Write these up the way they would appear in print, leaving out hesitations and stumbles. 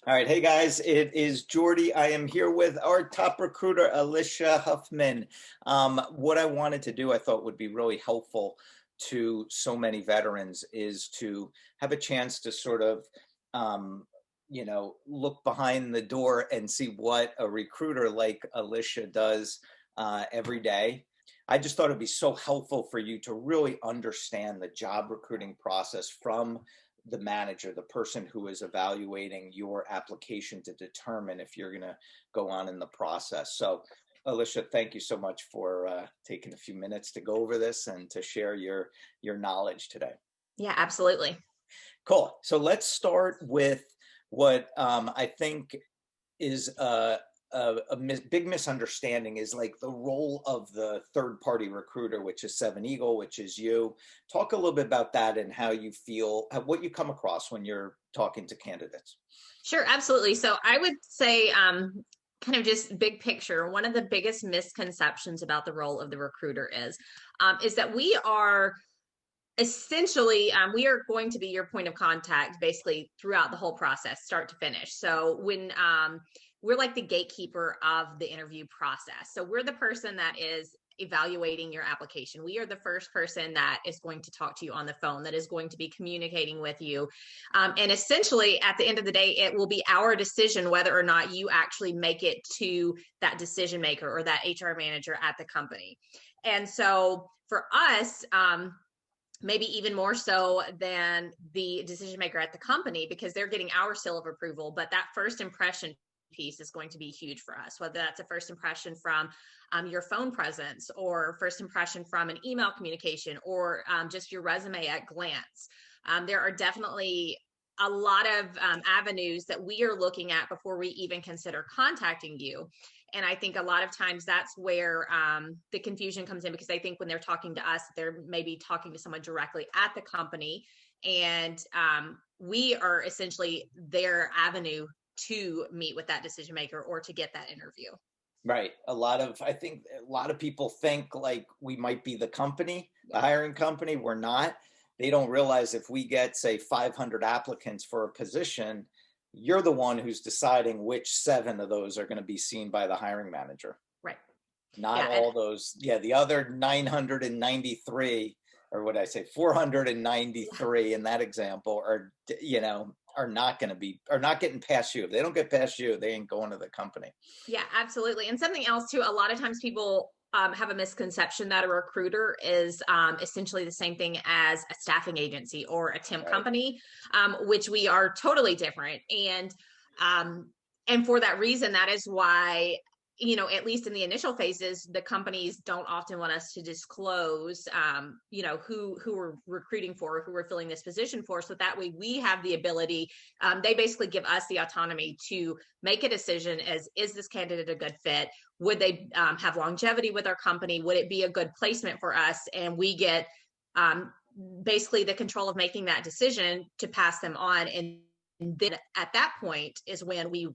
All right. Hey guys, it is Jordy. I am here with our top recruiter, Alysia Huffman. What I wanted to do, I thought would be really helpful to so many veterans is to have a chance to sort of, look behind the door and see what a recruiter like Alysia does every day. I just thought it'd be so helpful for you to really understand the job recruiting process from the manager, the person who is evaluating your application to determine if you're going to go on in the process. So, Alysia, thank you so much for taking a few minutes to go over this and to share your knowledge today. Yeah, absolutely. Cool. So let's start with what I think is big misunderstanding is like the role of the third party recruiter, which is Seven Eagle, which is you. Talk a little bit about that and how you feel, what you come across when you're talking to candidates. Sure, absolutely. So I would say, kind of just big picture, one of the biggest misconceptions about the role of the recruiter is that we are essentially we are going to be your point of contact basically throughout the whole process, start to finish. So when we're like the gatekeeper of the interview process. So we're the person that is evaluating your application. We are the first person that is going to talk to you on the phone, that is going to be communicating with you. And essentially, at the end of the day, it will be our decision whether or not you actually make it to that decision maker or that HR manager at the company. And so for us, maybe even more so than the decision maker at the company, because they're getting our seal of approval, but that first impression piece is going to be huge for us, whether that's a first impression from your phone presence or first impression from an email communication or just your resume at glance. There are definitely a lot of avenues that we are looking at before we even consider contacting you. And I think a lot of times that's where the confusion comes in, because I think when they're talking to us, they're maybe talking to someone directly at the company. And we are essentially their avenue to meet with that decision maker or to get that interview. Right. I think a lot of people think like we might be the company, the hiring company. We're not. They don't realize if we get, say, 500 applicants for a position, you're the one who's deciding which 7 of those are going to be seen by the hiring manager. Right. Not all those. Yeah. The other 993, or what I say, 493 in that example are not getting past you. If they don't get past you, they ain't going to the company. Yeah, absolutely. And something else too, a lot of times people have a misconception that a recruiter is essentially the same thing as a staffing agency or a temp company, which we are totally different. And for that reason, that is why, at least in the initial phases, the companies don't often want us to disclose, who we're recruiting for, who we're filling this position for. So that way we have the ability, they basically give us the autonomy to make a decision as, is this candidate a good fit? Would they have longevity with our company? Would it be a good placement for us? And we get basically the control of making that decision to pass them on. And then at that point is when we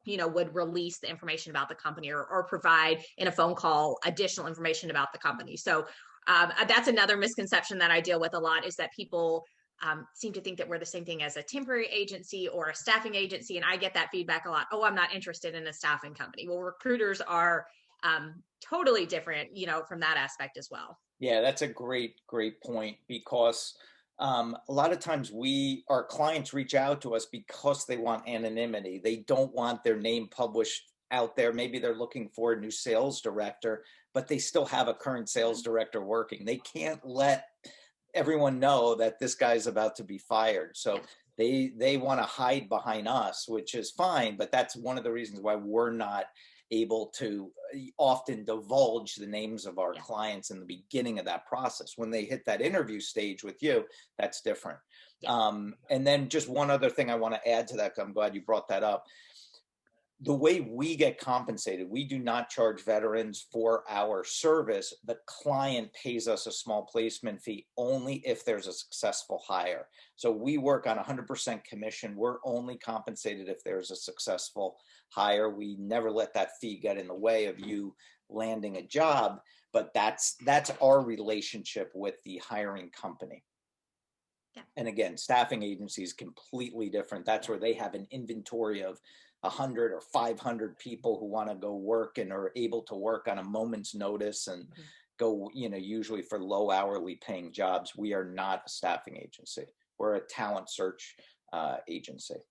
would release the information about the company or provide in a phone call additional information about the company. So that's another misconception that I deal with a lot, is that people seem to think that we're the same thing as a temporary agency or a staffing agency. And I get that feedback a lot. Oh, I'm not interested in a staffing company. Well, recruiters are totally different, from that aspect as well. Yeah, that's a great point, because a lot of times our clients reach out to us because they want anonymity. They don't want their name published out there. Maybe they're looking for a new sales director, but they still have a current sales director working. They can't let everyone know that this guy's about to be fired. So they want to hide behind us, which is fine, but that's one of the reasons why we're not able to often divulge the names of our clients in the beginning of that process. When they hit that interview stage with you, that's different. And then just one other thing I want to add to that, 'cause I'm glad you brought that up. The way we get compensated, we do not charge veterans for our service. The client pays us a small placement fee only if there's a successful hire. So we work on 100% commission. We're only compensated if there's a successful hire. We never let that fee get in the way of you landing a job, but that's our relationship with the hiring company. Yeah. And again, staffing agencies completely different. That's where they have an inventory of 100 or 500 people who want to go work and are able to work on a moment's notice and Mhm. go, usually for low hourly paying jobs. We are not a staffing agency. We're a talent search agency.